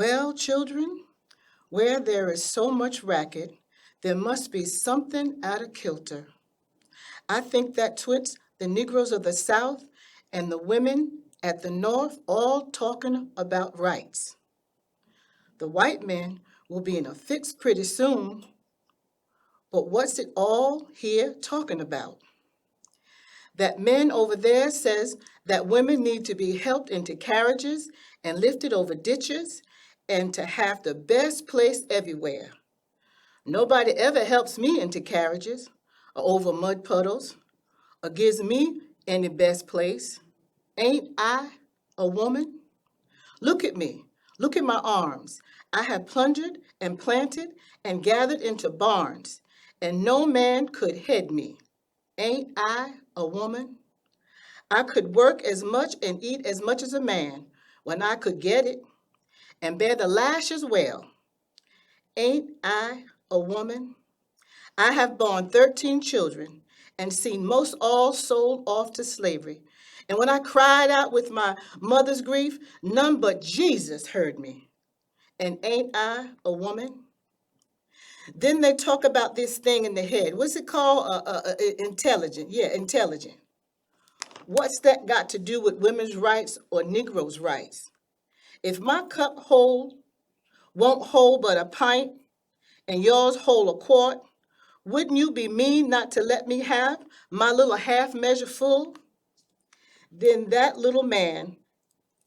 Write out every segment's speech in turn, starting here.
Well, children, where there is so much racket, there must be something out of kilter. I think that twits the Negroes of the South and the women at the North all talking about rights. The white men will be in a fix pretty soon, but what's it all here talking about? That men over there says that women need to be helped into carriages and lifted over ditches and to have the best place everywhere. Nobody ever helps me into carriages or over mud puddles or gives me any best place. Ain't I a woman? Look at me. Look at my arms. I have plundered and planted and gathered into barns, and no man could head me. Ain't I a woman? I could work as much and eat as much as a man when I could get it, and bear the lash as well. Ain't I a woman? I have borne 13 children and seen most all sold off to slavery. And when I cried out with my mother's grief, none but Jesus heard me. And ain't I a woman? Then they talk about this thing in the head. What's it called? Intelligent. Yeah, intelligent. What's that got to do with women's rights or Negroes' rights? If my cup won't hold but a pint and yours hold a quart, wouldn't you be mean not to let me have my little half measure full? Then that little man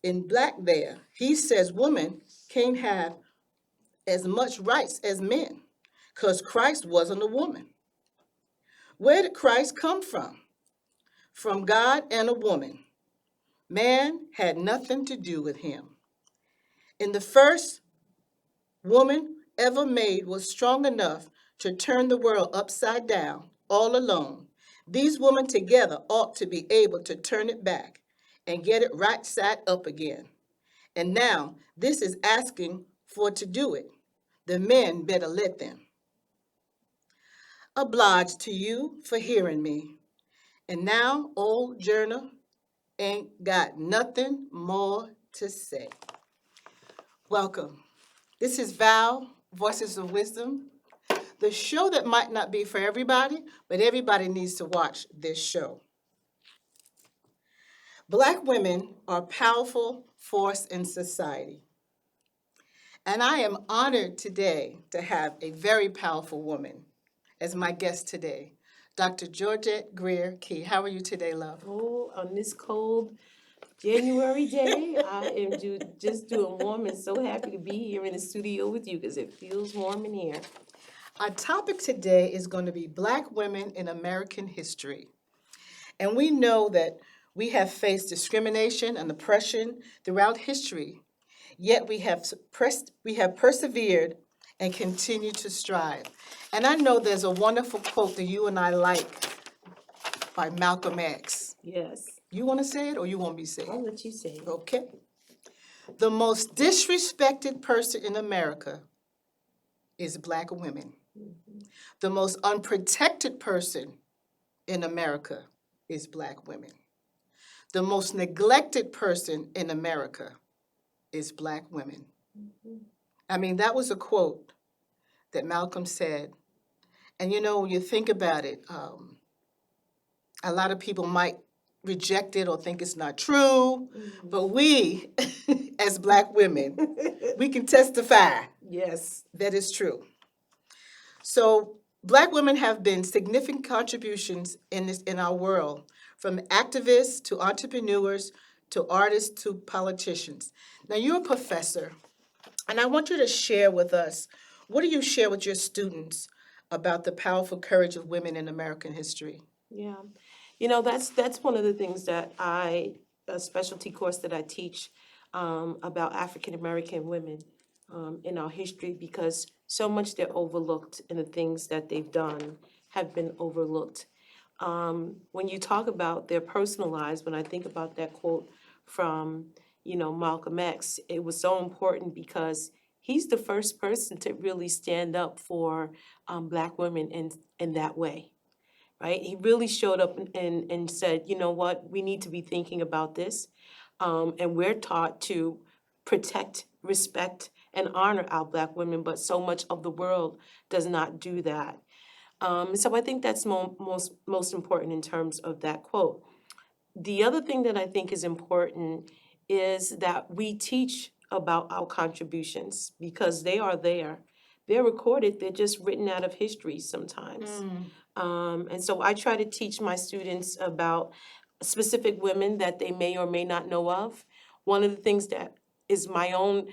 in black there, he says women can't have as much rights as men because Christ wasn't a woman. Where did Christ come from? From God and a woman. Man had nothing to do with him. And the first woman ever made was strong enough to turn the world upside down, all alone. These women together ought to be able to turn it back and get it right side up again. And now this is asking for to do it. The men better let them. Obliged to you for hearing me. And now old Journal ain't got nothing more to say. Welcome. This is VOW, Voices of Wisdom, the show that might not be for everybody, but everybody needs to watch this show. Black women are a powerful force in society. And I am honored today to have a very powerful woman as my guest today, Dr. Georgette Grier-Key. How are you today, love? Oh, on this cold January day, I am just doing warm and so happy to be here in the studio with you because it feels warm in here. Our topic today is going to be Black women in American history. And we know that we have faced discrimination and oppression throughout history, yet we have persevered and continue to strive. And I know there's a wonderful quote that you and I like by Malcolm X. Yes. You want to say it or you want me to say it? I'll let you say it. Okay. The most disrespected person in America is Black women. Mm-hmm. The most unprotected person in America is Black women. The most neglected person in America is Black women. Mm-hmm. I mean, that was a quote that Malcolm said. And you know, when you think about it, a lot of people might reject it or think it's not true, mm-hmm. But we, as Black women, we can testify. Yes, that is true. So Black women have been significant contributions in our world, from activists to entrepreneurs to artists to politicians. Now, you're a professor, and I want you to share with us, what do you share with your students about the powerful courage of women in American history? Yeah. You know, that's one of the things that a specialty course that I teach about African American women in our history, because so much they're overlooked and the things that they've done have been overlooked. When you talk about their personal lives, when I think about that quote from, Malcolm X, it was so important because he's the first person to really stand up for Black women in that way. Right? He really showed up and said, you know what, we need to be thinking about this. And we're taught to protect, respect, and honor our Black women, but so much of the world does not do that. So I think that's most important in terms of that quote. The other thing that I think is important is that we teach about our contributions because they are there. They're recorded, they're just written out of history sometimes. And so I try to teach my students about specific women that they may or may not know of. One of the things that is my own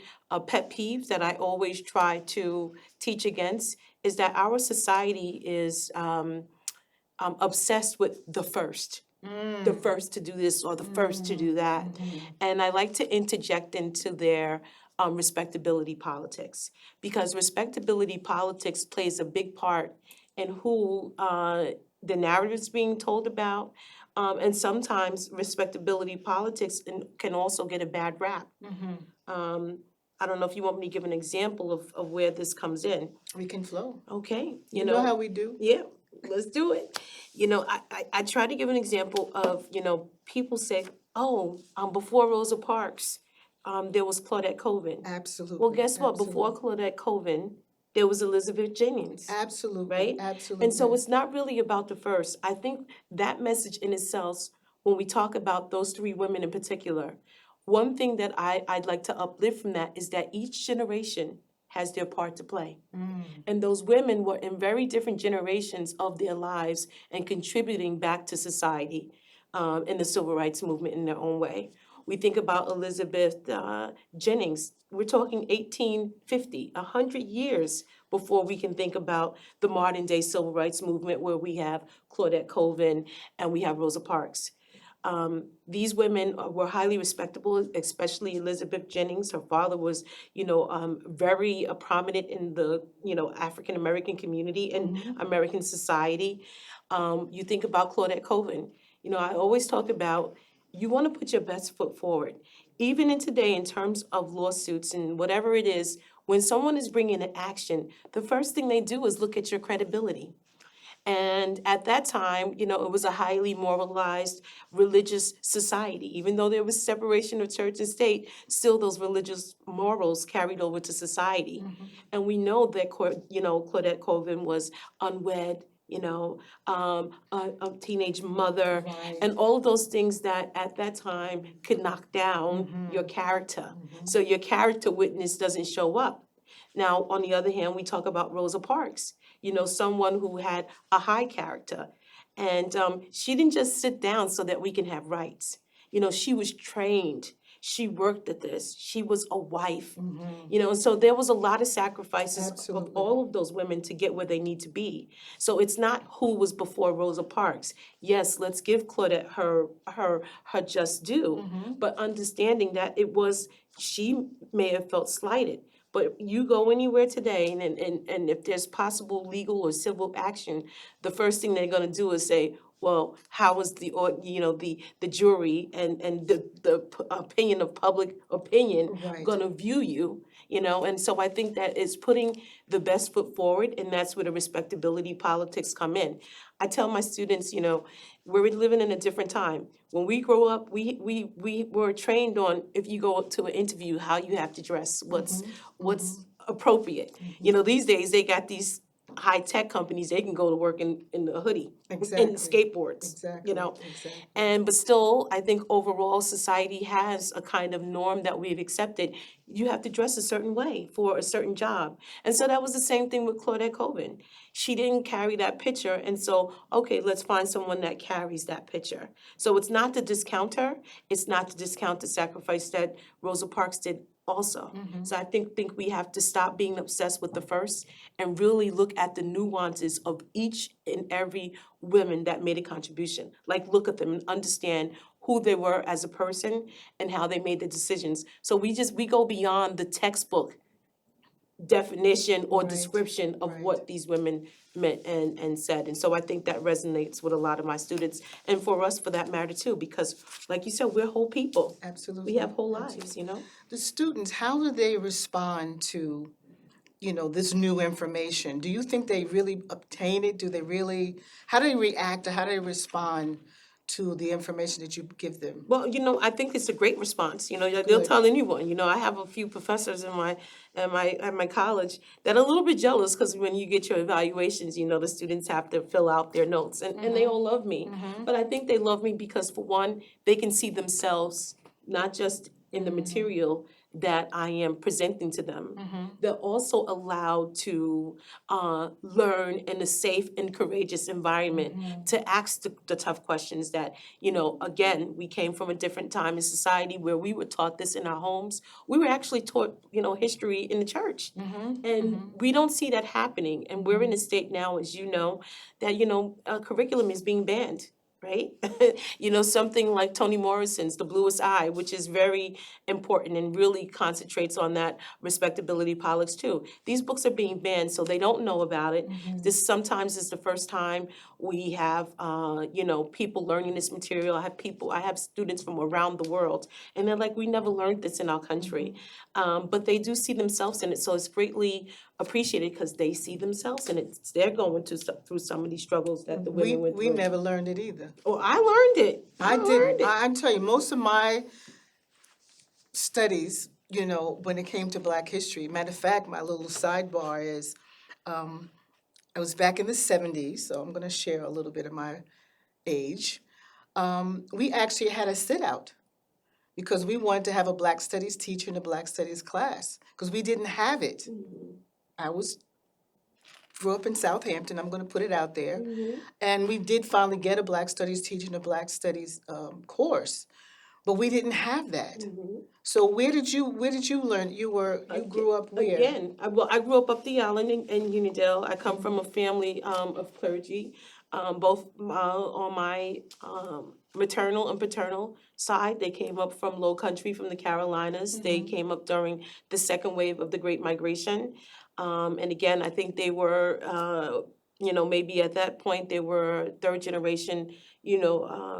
pet peeve that I always try to teach against is that our society is obsessed with the first. The first to do this or the first to do that. And I like to interject into their respectability politics because respectability politics plays a big part in who the narrative is being told about. And sometimes respectability politics can also get a bad rap. I don't know if you want me to give an example of where this comes in. We can flow. Okay, You know how we do. yeah, let's do it. I try to give an example of, people say, oh, before Rosa Parks, there was Claudette Colvin. Absolutely. Well, guess what? Before absolutely. Claudette Colvin, there was Elizabeth Jennings. Absolutely. Right? Absolutely. And so it's not really about the first. I think that message in itself, when we talk about those three women in particular, one thing that I'd like to uplift from that is that each generation has their part to play. And those women were in very different generations of their lives and contributing back to society in the civil rights movement in their own way. We think about Elizabeth Jennings. We're talking 1850, 100 years before we can think about the modern day civil rights movement where we have Claudette Colvin and we have Rosa Parks. These women were highly respectable, especially Elizabeth Jennings. Her father was, very prominent in the, African American community and American society. You think about Claudette Colvin. I always talk about you want to put your best foot forward. Even in today, in terms of lawsuits and whatever it is, when someone is bringing an action, the first thing they do is look at your credibility. And at that time, it was a highly moralized religious society. Even though there was separation of church and state, still those religious morals carried over to society. And we know that, Claudette Colvin was unwed, a teenage mother, Right. and all of those things that at that time could knock down your character. So your character witness doesn't show up. Now, on the other hand, we talk about Rosa Parks, someone who had a high character. And she didn't just sit down so that we can have rights. She was trained. She worked at this. She was a wife. And so there was a lot of sacrifices of Absolutely. all of those women to get where they need to be. So it's not who was before Rosa Parks. Yes, let's give Claudette her just due, but understanding that she may have felt slighted. But you go anywhere today, and if there's possible legal or civil action, the first thing they're going to do is say, well, how was the jury and the opinion of public opinion Right. going to view you? And so I think that is putting the best foot forward, and that's where the respectability politics come in. I tell my students, we're living in a different time. When we grow up, we were trained on, if you go to an interview, how you have to dress, what's appropriate. These days they got these high-tech companies, they can go to work in a hoodie Exactly. and skateboards. Exactly. Exactly. But still, I think overall society has a kind of norm that we've accepted. You have to dress a certain way for a certain job. And so that was the same thing with Claudette Colvin. She didn't carry that picture, and so, okay, let's find someone that carries that picture. So it's not to discount her, it's not to discount the sacrifice that Rosa Parks did also. So I think we have to stop being obsessed with the first and really look at the nuances of each and every woman that made a contribution. Like, look at them and understand who they were as a person and how they made the decisions. So we go beyond the textbook definition or Right, description of right. what these women meant and said. And so I think that resonates with a lot of my students, and for us for that matter too, because like you said, we're whole people. Absolutely. We have whole lives, Absolutely. The students, how do they respond to, this new information? Do you think they really obtain it? How do they react or how do they respond to the information that you give them? Well, I think it's a great response. They'll Good. tell anyone. I have a few professors at my college that are a little bit jealous because when you get your evaluations, the students have to fill out their notes, and they all love me. But I think they love me because, for one, they can see themselves not just in the material that I am presenting to them. They're also allowed to learn in a safe and courageous environment to ask the tough questions that, again, we came from a different time in society where we were taught this in our homes. We were actually taught, history in the church. And we don't see that happening. And we're in a state now, as you know, that, curriculum is being banned. Right? Something like Toni Morrison's The Bluest Eye, which is very important and really concentrates on that respectability politics too. These books are being banned, so they don't know about it. This sometimes is the first time we have, people learning this material. I have students from around the world, and they're like, we never learned this in our country. But they do see themselves in it, so it's greatly appreciated because they see themselves in it. They're going through some of these struggles that the women went through. We never learned it either. Oh, I learned it. I learned didn't. it. I'm telling you, most of my studies, when it came to Black history, matter of fact, my little sidebar is, I was back in the 70s, so I'm going to share a little bit of my age. We actually had a sit-out because we wanted to have a Black Studies teacher in a Black Studies class because we didn't have it. I grew up in Southampton, I'm going to put it out there, and we did finally get a Black Studies teacher in a Black Studies course, but we didn't have that. So where did you learn? You grew up where? Again, I grew up the island in Unionville. I come from a family of clergy, both on my maternal and paternal side. They came up from Low Country, from the Carolinas. They came up during the second wave of the Great Migration. And again, I think they were, maybe at that point they were third generation,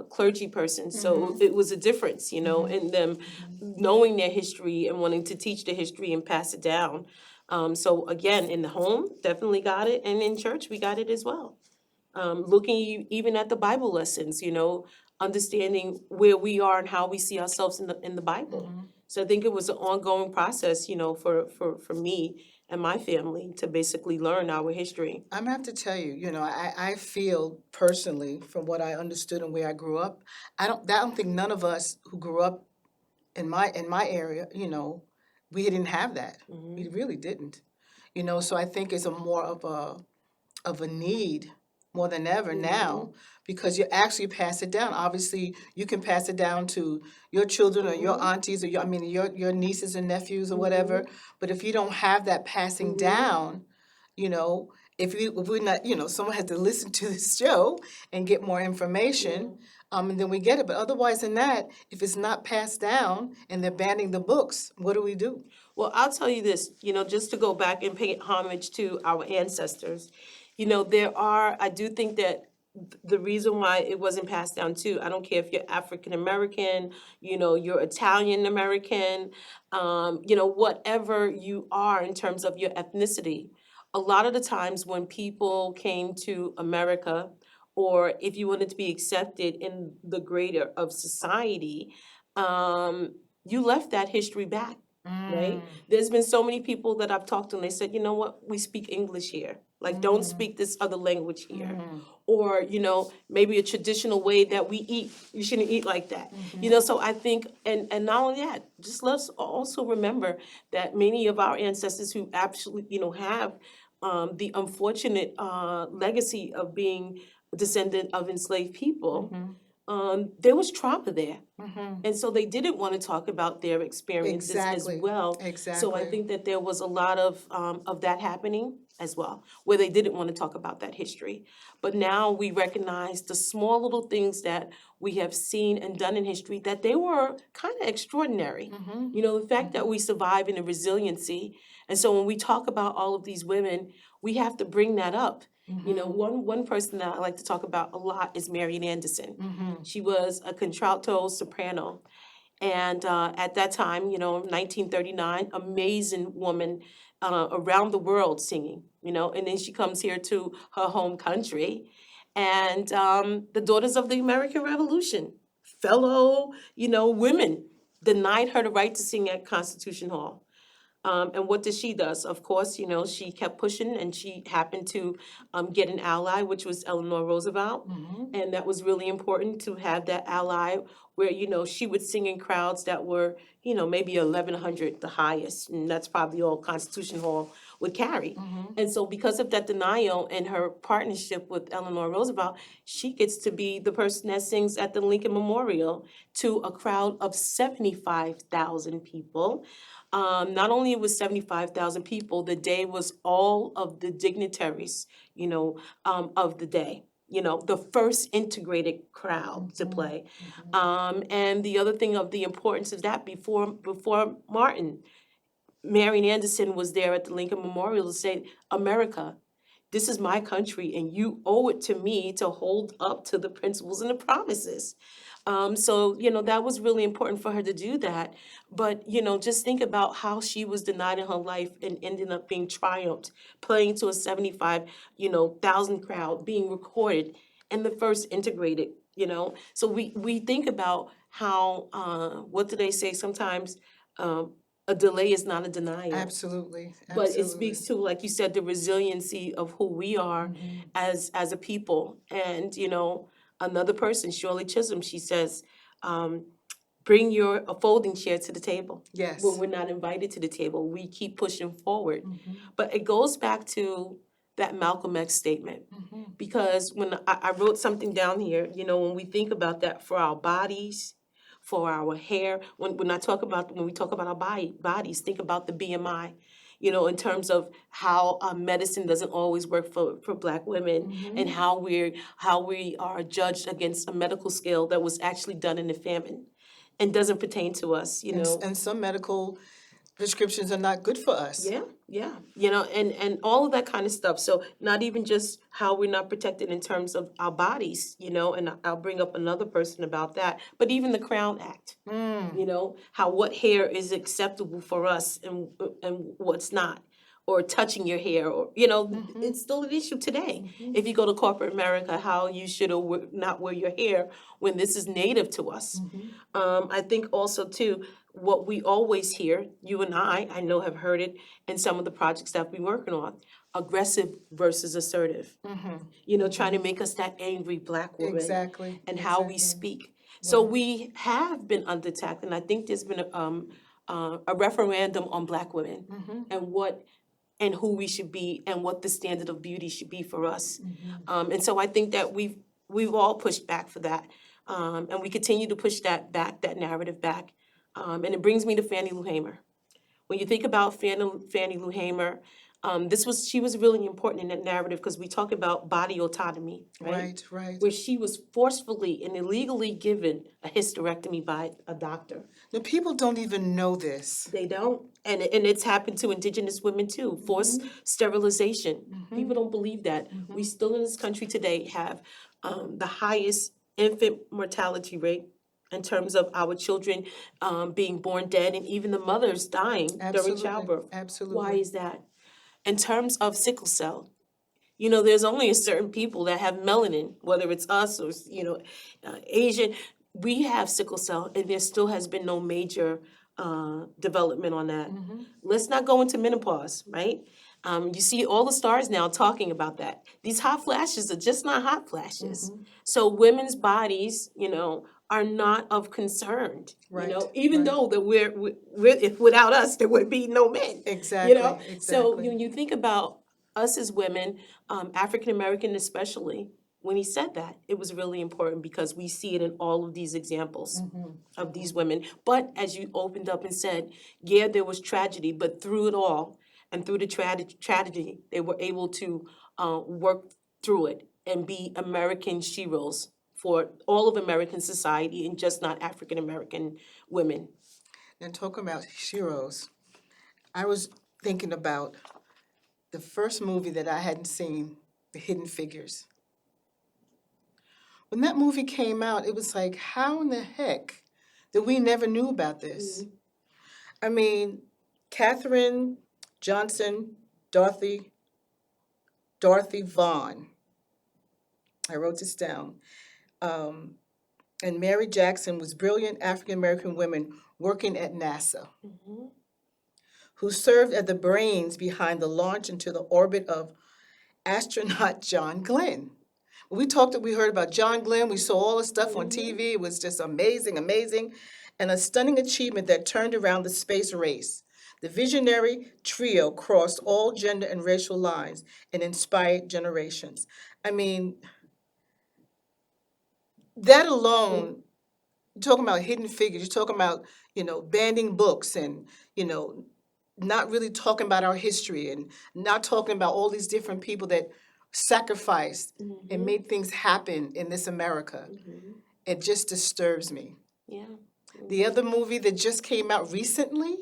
clergy persons. So it was a difference, in them knowing their history and wanting to teach the history and pass it down. So again, in the home, definitely got it, and in church, we got it as well. Looking even at the Bible lessons, understanding where we are and how we see ourselves in the Bible. So I think it was an ongoing process, for me and my family to basically learn our history. I'm gonna have to tell you, I feel personally, from what I understood and where I grew up, I don't think none of us who grew up in my area, we didn't have that. We really didn't. So I think it's a more of a need more than ever now, because you actually pass it down. Obviously, you can pass it down to your children or your aunties or your nieces and nephews or whatever. But if you don't have that passing down, if we're not, someone has to listen to this show and get more information, and then we get it. But otherwise than that, if it's not passed down and they're banning the books, what do we do? Well, I'll tell you this, just to go back and pay homage to our ancestors, I do think that the reason why it wasn't passed down too, I don't care if you're African American, you're Italian American, whatever you are in terms of your ethnicity. A lot of the times when people came to America, or if you wanted to be accepted in the greater of society, you left that history back. Right? There's been so many people that I've talked to, and they said, you know what, we speak English here. Like, don't speak this other language here. Or, maybe a traditional way that we eat, you shouldn't eat like that. So I think, and not only that, just let's also remember that many of our ancestors who absolutely, have the unfortunate legacy of being a descendant of enslaved people, there was trauma there. And so they didn't want to talk about their experiences as well. Exactly. So I think that there was a lot of that happening as well, where they didn't want to talk about that history. But now we recognize the small little things that we have seen and done in history, that they were kind of extraordinary. The fact that we survive in the resiliency. And so when we talk about all of these women, we have to bring that up. One person that I like to talk about a lot is Marian Anderson. She was a contralto soprano. And at that time, 1939, amazing woman around the world singing, and then she comes here to her home country. and the Daughters of the American Revolution, fellow, women, denied her the right to sing at Constitution Hall. And what did she does? Of course, she kept pushing, and she happened to get an ally, which was Eleanor Roosevelt. And that was really important to have that ally where, she would sing in crowds that were, maybe 1,100, the highest. And that's probably all Constitution Hall would carry. And so because of that denial and her partnership with Eleanor Roosevelt, she gets to be the person that sings at the Lincoln Memorial to a crowd of 75,000 people. Not only it was 75,000 people, the day was all of the dignitaries, of the day. The first integrated crowd to play. And the other thing of the importance of that, before Martin, Marian Anderson was there at the Lincoln Memorial to say, America, this is my country, and you owe it to me to hold up to the principles and the promises. So, that was really important for her to do that. But, just think about how she was denied in her life and ended up being triumphed, playing to a 75,000 crowd, being recorded, and the first integrated, So we think about how, what do they say sometimes? A delay is not a denial. Absolutely, But it absolutely. speaks to, like you said, the resiliency of who we are as a people. And, another person, Shirley Chisholm, she says, bring a folding chair to the table. Yes. When we're not invited to the table, we keep pushing forward. But it goes back to that Malcolm X statement. Because when I wrote something down here, when we think about that for our bodies, for our hair, when we talk about our bodies, think about the BMI. In terms of how medicine doesn't always work for Black women, and how we are judged against a medical scale that was actually done in the famine and doesn't pertain to us. And some medical prescriptions are not good for us. Yeah, and all of that kind of stuff. So not even just how we're not protected in terms of our bodies, and I'll bring up another person about that, but even the Crown Act, how what hair is acceptable for us and what's not, or touching your hair, or, it's still an issue today. If you go to corporate America, how you should or not wear your hair when this is native to us. I think also too, what we always hear, you and I know have heard it in some of the projects that we're working on, aggressive versus assertive. Trying to make us that angry Black woman. Exactly. And how we speak. So we have been under attack, and I think there's been a referendum on Black women and who we should be and what the standard of beauty should be for us. And so I think that we've all pushed back for that. And we continue to push that narrative back. And it brings me to Fannie Lou Hamer. When you think about Fannie Lou Hamer, she was really important in that narrative because we talk about body autonomy, right? Right. Where she was forcefully and illegally given a hysterectomy by a doctor. Now, people don't even know this. They don't. And it's happened to Indigenous women too, forced sterilization. People don't believe that. We still in this country today have the highest infant mortality rate in terms of our children being born dead, and even the mothers dying during childbirth. Absolutely. Why is that? In terms of sickle cell, there's only a certain people that have melanin, whether it's us or, Asian. We have sickle cell, and there still has been no major development on that. Let's not go into menopause, right? You see all the stars now talking about that. These hot flashes are just not hot flashes. So women's bodies, are not of concern. Right, Even right. though that we're if without us there would be no men. Exactly. So when you think about us as women, African American especially, when he said that, it was really important because we see it in all of these examples of these women. But as you opened up and said, yeah, there was tragedy, but through it all and through the tragedy, they were able to work through it and be American sheroes for all of American society and just not African American women. And talking about heroes, I was thinking about the first movie that I hadn't seen, The Hidden Figures. When that movie came out, it was like, how in the heck that we never knew about this? I mean, Katherine Johnson, Dorothy Vaughan. I wrote this down. Um, and Mary Jackson was brilliant African American women working at NASA Mm-hmm. who served as the brains behind the launch into the orbit of astronaut John Glenn. We heard about John Glenn. We saw all the stuff on Mm-hmm. TV. It was just amazing, amazing, and a stunning achievement that turned around the space race. The visionary trio crossed all gender and racial lines and inspired generations. I mean, that alone, you're talking about hidden figures, you're talking about, banning books and, you know, not really talking about our history and not talking about all these different people that sacrificed and Mm-hmm. made things happen in this America. Mm-hmm. It just disturbs me. Yeah. The other movie that just came out recently,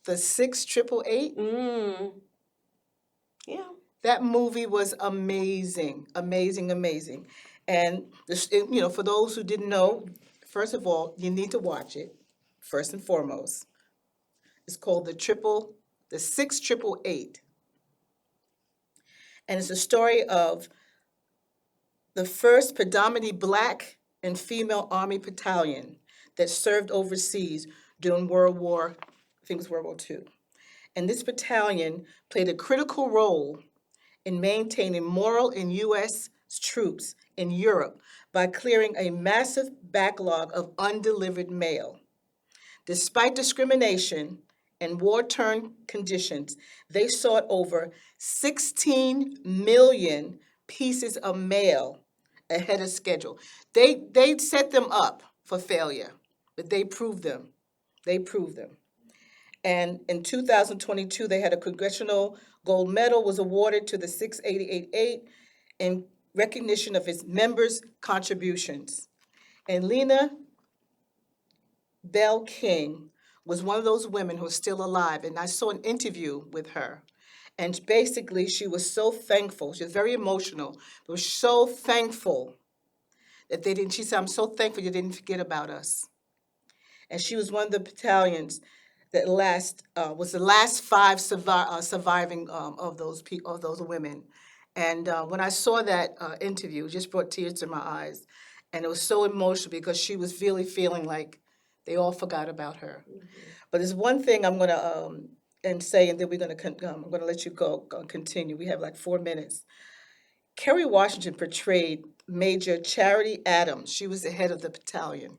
the 6888, Mm. Yeah. that movie was amazing, amazing, amazing. And for those who didn't know, first of all, you need to watch it. First and foremost, it's called the 6888, and it's a story of the first predominantly black and female Army battalion that served overseas during I think it was World War II. And this battalion played a critical role in maintaining morale in U.S. troops in Europe by clearing a massive backlog of undelivered mail. Despite discrimination and war-torn conditions, they sought over 16 million pieces of mail ahead of schedule. They set them up for failure, but they proved them. They proved them. And in 2022, they had a congressional gold medal was awarded to the 6888 in recognition of its members' contributions. And Lena Bell King was one of those women who is still alive, and I saw an interview with her. And basically, she was so thankful. She was very emotional, but was so thankful that they didn't. She said, "I'm so thankful you didn't forget about us." And she was one of the battalions that was the last five surviving of those women. And when I saw that interview, it just brought tears to my eyes, and it was so emotional because she was really feeling like they all forgot about her. But there's one thing I'm gonna and say, and then I'm gonna let you continue. We have like 4 minutes. Kerry Washington portrayed Major Charity Adams. She was the head of the battalion.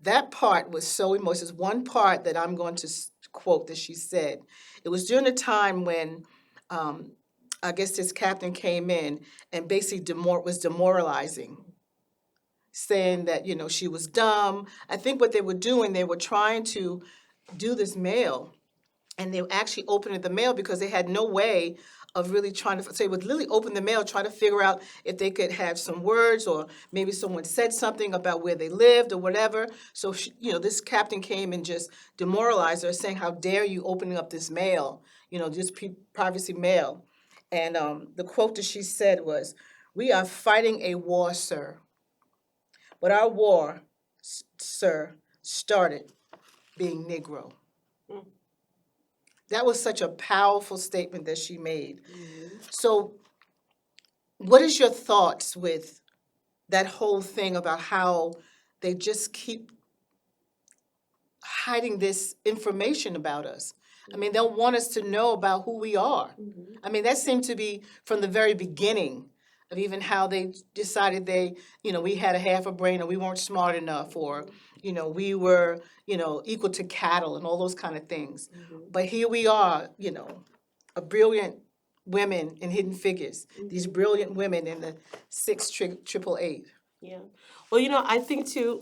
That part was so emotional. There's one part that I'm going to quote that she said. It was during a time when um, I guess this captain came in and basically was demoralizing, saying that she was dumb. I think what they were doing, they were trying to do this mail, and they were actually opening the mail because they had no way of really trying to. So they would literally open the mail, try to figure out if they could have some words, or maybe someone said something about where they lived or whatever. So this captain came and just demoralized her, saying, "How dare you opening up this mail? Just privacy mail." And the quote that she said was, "We are fighting a war, sir, but our war, sir, started being Negro." Mm. That was such a powerful statement that she made. Mm-hmm. So, what is your thoughts with that whole thing about how they just keep hiding this information about us? I mean, they'll want us to know about who we are. Mm-hmm. I mean, that seemed to be from the very beginning of even how they decided we had a half a brain, or we weren't smart enough, or, we were, equal to cattle and all those kind of things. Mm-hmm. But here we are, a brilliant women in Hidden Figures, these brilliant women in the 6888. Yeah. Well, I think too,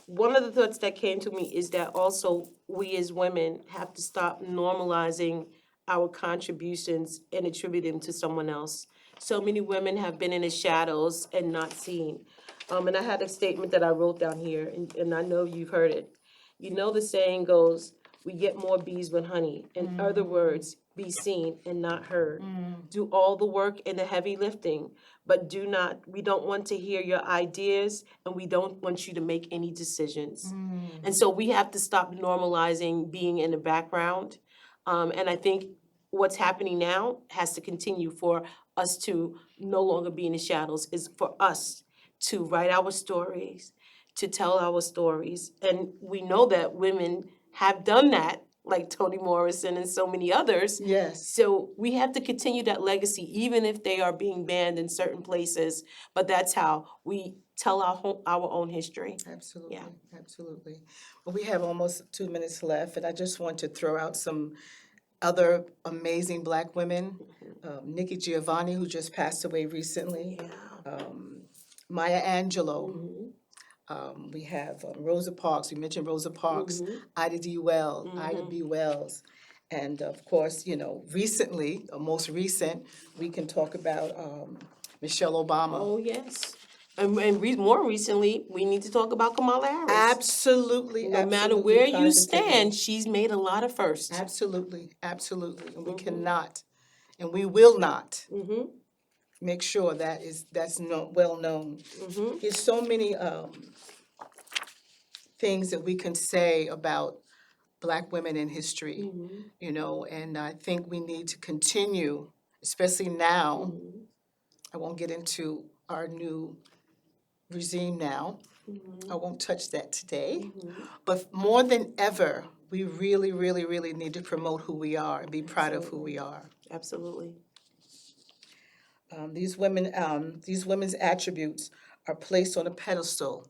one of the thoughts that came to me is that also we as women have to stop normalizing our contributions and attribute them to someone else. So many women have been in the shadows and not seen. And I had a statement that I wrote down here, and I know you've heard it. The saying goes, we get more bees with honey. In other words, be seen and not heard. Do all the work and the heavy lifting, but we don't want to hear your ideas, and we don't want you to make any decisions. And so we have to stop normalizing being in the background. And I think what's happening now has to continue for us to no longer be in the shadows, is for us to write our stories, to tell our stories. And we know that women have done that, like Toni Morrison and so many others. Yes, So we have to continue that legacy, even if they are being banned in certain places. But that's how we tell our own history. absolutely, Yeah. absolutely. Well, we have almost 2 minutes left, and I just want to throw out some other amazing Black women. Nikki Giovanni, who just passed away recently. Yeah. Maya Angelou. Mhm. We have Rosa Parks. We mentioned Rosa Parks. Mhm. Ida B. Wells. And of course, recently, most recent, we can talk about Michelle Obama. Oh, yes. And more recently, we need to talk about Kamala Harris. Absolutely, No matter absolutely where you positively. stand, she's made a lot of firsts. Absolutely, absolutely. And we Mhm. cannot, and we will not Mhm. make sure that's well known. Mhm. There's so many things that we can say about Black women in history, Mhm. and I think we need to continue, especially now. Mhm. I won't get into our new regime now. I won't touch that today. Mhm. But more than ever, we really, really, really need to promote who we are and be proud of who we are. Absolutely. These women's attributes are placed on a pedestal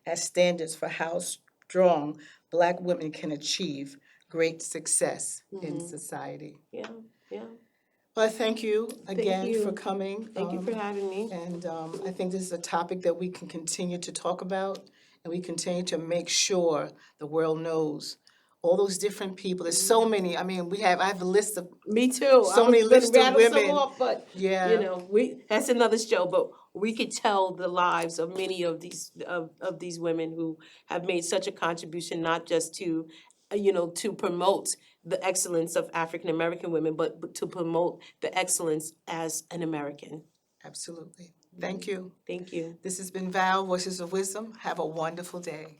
as standards for how strong Black women can achieve great success in society. Yeah. Yeah. Well, thank you Thank again for you. coming. Thank you for having me. And I think this is a topic that we can continue to talk about, and we continue to make sure the world knows all those different people. There's so many. I mean, I have a list of Me too. so many lists of rattle some women. off, but Yeah. that's another show. But we could tell the lives of many of these women who have made such a contribution, not just to to promote the excellence of African American women, but to promote the excellence as an American. Absolutely. Thank you. Thank you. This has been Val, Voices of Wisdom. Have a wonderful day.